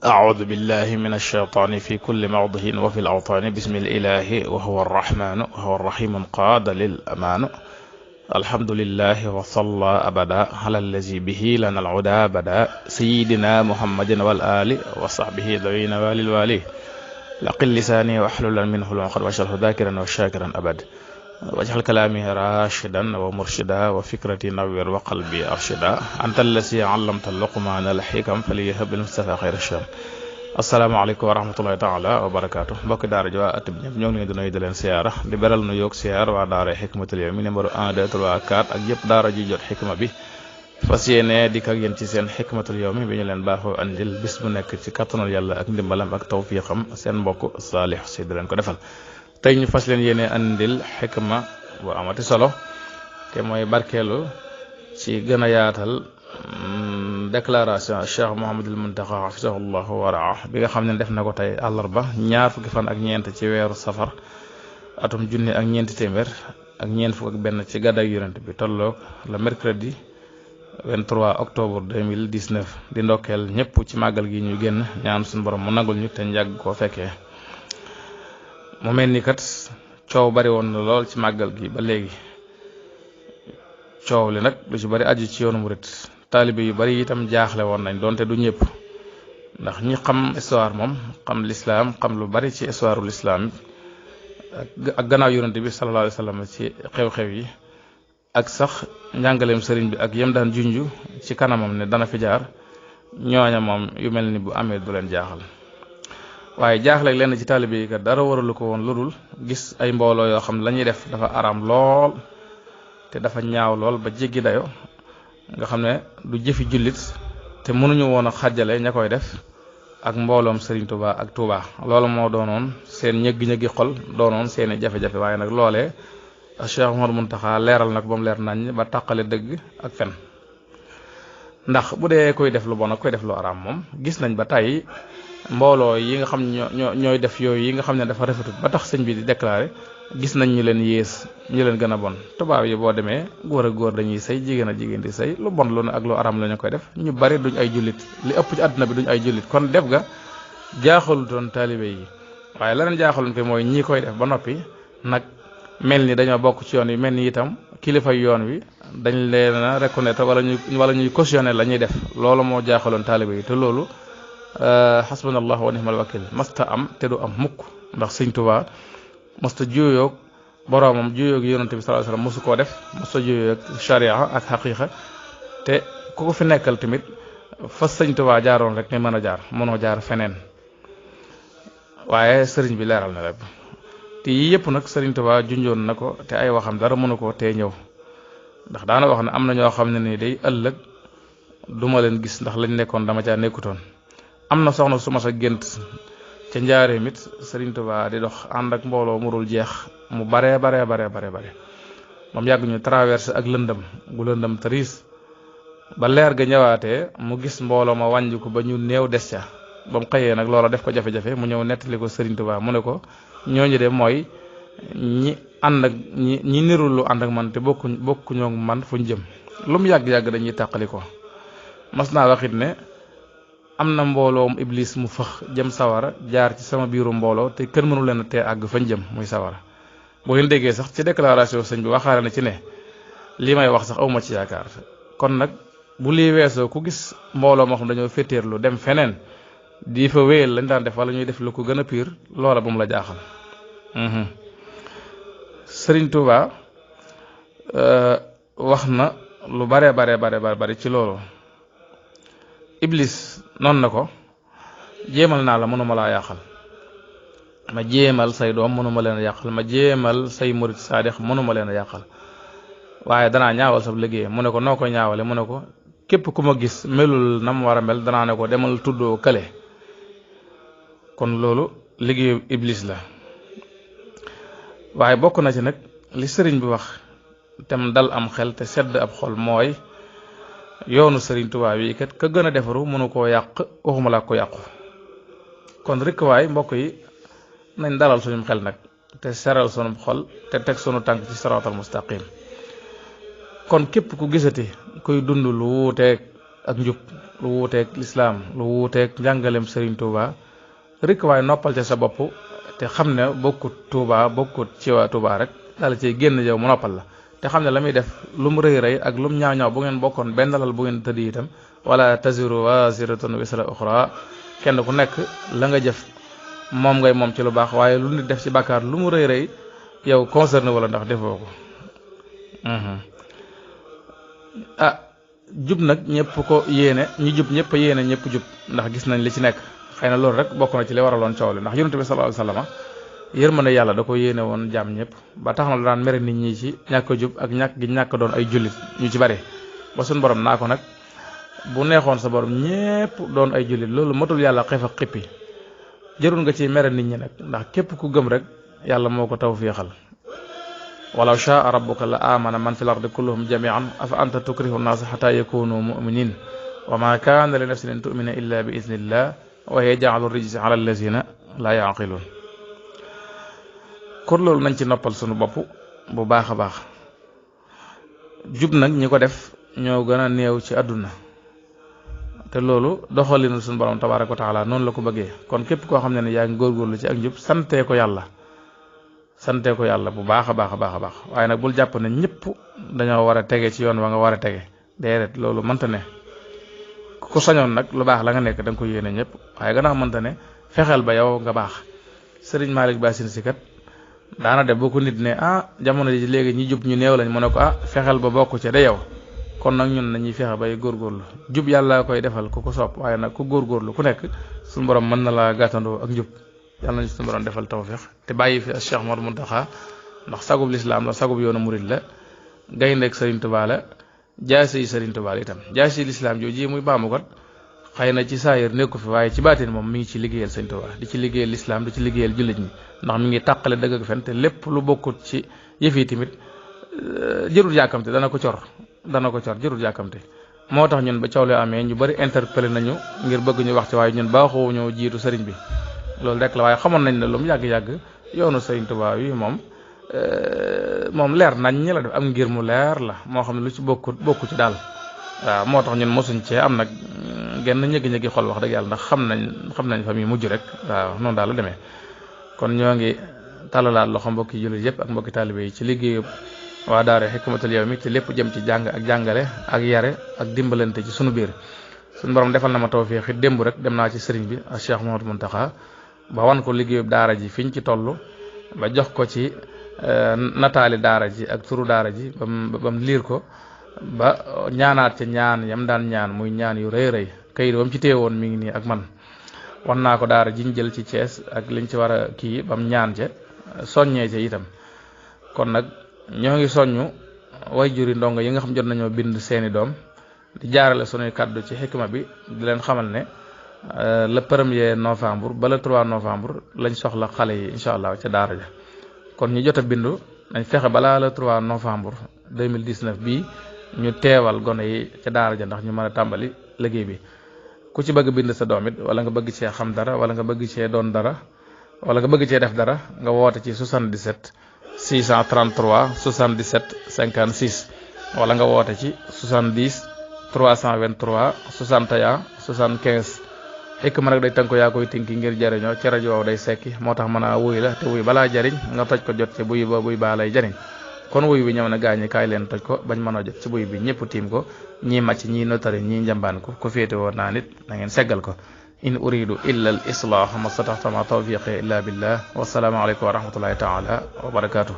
أعوذ بالله من الشيطان في كل موضع وفي الأوطان بسم الإله وهو الرحمن وهو الرحيم قاد للأمان الحمد لله وصلى أبدا على الذي به لنا العدا بدا سيدنا محمد والآل وصحبه ذوي نوال الوالي لقل لساني واحلل منه العقد واجعله ذاكرا وشاكرا أبد واجعل كلامي راشدا ومرشدا وفكرتي نوّر وقلبي أرشدا أنت الذي علمت اللقمان الحكم فليهب المصطفى خير الشام asalaamaaleykum wa rahmatullahi taala wa barakaatu mbokki daara ji waa at bi ñëpp ñoo ngi leen di nuyu di leen siyaara di beral nu yoog siyaar waa daara Xikmatul yawmi numéro 1 2 3 4 ak yëpp daara ji jot xikma bi fas yéene dikk ak yéen ci seen Xikmatul yawmi bi ñu leen baaxoo andil bis bu nekk ci kattanal yàlla ak ndimbalam ak tawfiqam seen mbokk Saalihu Si di leen ko defal tey ñu fas leen yéene andil xikma bu amati solo te mooy barkeelu ci gën a yaatal déclaration Cheikh Mouhamadul Muntaqaa hafizahullahu wa raa bi nga xam ne def na ko tey àllarba ñaar fukki fan ak ñeent ci weeru safar atum junni ak ñeenti téeméer ak ñeent fukk ak benn ci gàddaay yonent bi tolloog le mercredi 23 octobre 2019 di ndokkeel ñëpp ci màggal gi ñu génn ñaan suñu borom mu nagul ñu te njàgg koo fekkee mu mel ni kat coow bari woon na lool ci màggal gi ba léegi coow li nag lu ci bari aju ci yoonu murit taalibe yu bari itam jaaxle woon nañ doonte du ñëpp ndax ñi xam histoire moom xam lislaam xam lu bari ci histoire lislaam ak gannaaw yonent bi sallallahu alayhi wa sallam ci xew-xew yi ak sax njàngaleem sëriñ bi ak yem daan junju ci kanamam ne dana fi jaar ñooña moom yu mel ni bu amee du leen jaaxal waaye jaaxle lenn ci taalibe yi kat dara waralu ko woon lu dul gis ay mbooloo yoo xam la ñuy def dafa araam lool te dafa ñaaw lool ba jéggi dayo nga xam ne du jëfi jullit te mënuñu woon a xàjjale ña koy def ak mbooloom Sëriñ Tuubaa ak Tuubaa loolu moo doonoon seen ñëgg-ñëggi xol doonoon seeni jafe-jafe waaye nag loolee Cheikh Muntaqaa leeral nag ba mu leer nañ ba tàqale dëgg ak fen ndax bu dee koy def lu bon ak koy def lu araam moom gis nañ ba tey mbooloo yi nga xam ñooy def yooyu yi nga xam ne dafa rafetut ba tax sëñ bi di déclaré gis nañ ñu leen yées ñu leen gën a bon tubaab yi boo demee góor ak góor dañuy sëy jigéen ak jigéen di sëy lu bon lu ne ak lu aram la ñu koy def ñu bari duñ ay jullit li ëpp ci àdduna bi duñ ay jullit kon def ga jaaxalutoon taalibe yi waaye la leen jaaxaloon ko mooy ñii koy def ba noppi nag mel ni dañoo bokk ci yoon wi mel ni itam kilifa yoon wi dañ leen a reconnaître wala ñuy cautionner la ñuy def loolu moo jaaxaloon taalibe yi te loolu hasbunallahu wa ni'mal wakil masta am te du am mukk ndax Sëñ Tuubaa masta juyoog boroomam juyoog yonent bi sallallahu alayhi wasallam mosu koo def masta juyoog sharia ak xaqiiqa te ku ko fi nekkal tamit fa Sëñ Tuubaa jaaroon rek nga mën a jaar mënoo jaar feneen waaye sëriñ bi leeral na rek te yii yëpp nag Sëriñ Tuubaa junjoon na ko te ay waxam dara mënu ko tee ñëw ndax daana wax ne am na ñoo xam ne ni day ëllëg duma leen gis ndax lañ nekkoon dama caa nekkutoon am na soxna su ma sa gént ca njaareem it Sëriñ Tuubaa di dox ànd ak mbooloo mu dul jeex mu bare moom yàgg ñu traversé ak lëndëm gu lëndëm tariis ba leer ga ñëwaatee mu gis mbooloo ma wàññi ko ba ñu néew des ca ba mu xëyee nag loola def ko jafe-jafe mu ñëw nettali ko Sëriñ Tuubaa mu ne ko ñooñu de mooy ñi ànd ak ñi nirul lu ànd ak man te bokkuñoo man fuñ jëm lu mu yàgg-yàgg dañuy tàqali ko mas naa waxit ne am na mbooloom iblis mu fëx jëm sawara jaar ci sama biiru mbooloo te kenn mënu leen a tee àgg fañ jëm muy sawara boo leen déggee sax ci déclaration sëñ bi waxaare na ci ne lii may wax sax awma ci yaakaar kon nag bu lii weesoo ku gis mbooloo moo xam dañoo féeteerlu dem feneen di fa wéyal lañ daan def wala ñuy def lu ko gën a pire loola bu mu la jaaxal Sëriñ Tuubaa wax na lu bare ci loolu iblis noonu na ko jéemal naa la mënuma laa yàqal ma jéemal say doom mënuma leen a yàqal ma jéemal say murit saadix mënuma leen a yàqal waaye danaa ñaawal sab liggéey mu ne ko noo ko ñaawale mu ne ko képp ku ma gis melul na mu war a mel danaa ne ko demal tuddoo kële kon loolu liggéeyu iblis la waaye bokk na ci nag li sëriñ bi wax tem dal am xel te sedd ab xol mooy yoonu Sëriñ Tuubaa yi kat ka gën a defaru mënu koo yàq waxuma laa ko yàqu kon rek waaye mbokk yi nañ dalal suñu xel nag te seral sunu xol te teg sunu tànk ci siraatal mustaqim kon képp ku gisati kuy dund lu wuuteeg ak njub lu wuuteeg lislaam lu wuuteeg njàngalem Sëriñ Tuuba rek waaye noppal ca sa bopp te xam ne bokkut Tuuba bokkut ci waa Tuuba rek daal ciy génn yow mu noppal la te xam ne la muy def lu mu rëy rëy ak lu mu ñaaw ñaaw bu ngeen bokkoon benn lal bu ngeen tëdd itam wala taziru waziratun wisra uxra kenn ku nekk la nga jëf moom ngay moom ci lu baax waaye lu nit def ci bàkkaar lu mu rëy rëy yow concerné wala ndax defoo ko jub nag ñëpp ko yéene ñi jub ñëpp a yéene ñëpp jub ndax gis nañ li ci nekk xëy na loolu rek bokk na ci li waraloon coow li ndax yonent bi sallallahu alayhi wasallam yërmande yàlla da ko yéene woon jaam ñëpp ba tax na daan mere nit ñi ci ñàkk jub ak ñàkk gi ñàkk doon ay jullit ñu ci bari ba suñ borom naa ko nag bu neexoon sa borom ñëpp doon ay jullit loolu matul yàlla xef ak xippi jërul nga ci mere nit ñi nag ndax képp ku gëm rek yàlla moo ko tawfiixal walaw shaa rabbuka la amana man fil ardi kulluhum jami'an afa anta tukrihu an-nas hatta yakunu mu'minin wa ma kana li nafsin an tu'mina illa bi idhnillah wa yaj'alu rijsa 'ala allazina la ya'qilun kon loolu nañ ci noppal sunu bopp bu baax a baax jub nag ñi ko def ñoo gën a néew ci àdduna te loolu doxalinu sunu borom tabaaraka wa taala noonu la ko bëggee kon képp koo xam ne yaa ngi góorgóorlu ci ak njub santee ko yàlla bu baax a baax a baax a baax waaye nag bul jàpp ne ñëpp dañoo war a tege ci yoon wa nga war a tege déedéet loolu mënta ne ku sañoon nag lu baax la nga nekk da nga ko yéene ñëpp waaye gannaaw mënta ne fexeel ba yow nga baax Sëriñ Malick Bassine si kat daana def boo ko nit ne jamono ji léegi ñi jub ñu néew lañ mu ne ko fexeel ba bokk ci de yow kon nag ñun nañuy fexe bay góorgóorlu jub yàlla koy defal ku ko sopp waaye nag ku góorgóorlu ku nekk suñu borom mën na laa gàttandoo ak njub yàlla nañu suñu borom defal tawfiq te bàyyi fi Cheikh Muntaqaa ndax sagub lislaam la sagub yoonu murid la gayndeek Sëriñ Tuubaa la jaasi yi Sëriñ Tuubaa la itam jaasi lislaam jooju muy baamu kat xëy na ci saayir nekku fi waaye ci baatin moom mi ngi ci liggéeyal Sëriñ Tuubaa di ci liggéeyal lislaam di ci liggéeyal jullit ñi ndax mi ngi tàqale dëgg ak fen te lépp lu bokkut ci yëf yi tamit jërul yàkkamte dana ko cor jërul yàkkamte moo tax ñun ba coow li amee ñu bari interpellé nañu ngir bëgg ñu wax ci waaye ñun baaxoo ñoo jiitu sëriñ bi loolu rek la waaye xamoon nañ ne lu mu yàgg-yàgg yoonu Sëriñ Tuubaa wi moom leer nañ ñi la def am ngir mu leer la moo xam ne lu ci bokku ci daal waaw moo tax ñun mosuñ cee am nag genn ñëggi-ñëggi xol wax dëgg yàlla ndax xam nañ fa muy mujj rek waaw noonu daal la demee kon ñoo ngi talalaat loxo mbokki jullit yëpp ak mbokki taalibe yi ci liggéeyu waa daara Xikmatul yawmi ci lépp jëm ci jàng ak jàngale ak yare ak dimbalante ci sunu biir suñu borom defal na ma tawfiix it démb rek dem naa ci sëriñ bi ak Cheikh Muntaqaa ba wan ko liggéeyu daara ji fiñ ci toll ba jox ko ci nataali daara ji ak turu daara ji bam liir ko ba ñaanaat ca ñaan yam daan ñaan muy ñaan yu rëy rëy kayit bam ci téewoon mi ngi nii ak man wan naa ko daara jiñ jël ci Thiès ak liñ ci war a kii bam ñaan ca soññee ca itam kon nag ñoo ngi soññu way juri ndongo yi nga xam jot nañoo bind seeni doom di jaarale sunuy kàddu ci xikma bi di leen xamal ne le 1er novembre ba le 3 novembre lañ soxla xale yi incha allah ca daara ja kon ñu jot a bindu nañ fexe balaa le 3 novembre 2019 bii ñu teewal gone yi ca daara ja ndax ñu mën a tàmbali liggéey bi ku ci bëgg bind sa doom it wala nga bëgg cee xam dara wala nga bëgg cee doon dara wala nga bëgg cee def dara nga woote ci 77 633 77 56 wala nga woote ci 70 323 61 75 xikma nag day tënk yaa koy tinki ngir jariñoo ci rajo waaw day sekki moo tax mën a wuy la te wuy balaa jariñ nga toj ko jot ci buy ba buy baa lay jariñ kon wuy bi ñëw na gaañi kaay leen toj ko bañ mën a jot ci buy bi ñëpp tiim ko ñii màcc ñii notari ñii njambaan ko féete woon naa nit na ngeen seggal ko in uridu illa al islah ma stataxta ma tawfiqi illa billah wasalaamu aleykum wa rahmatullahi taala wa barakatuh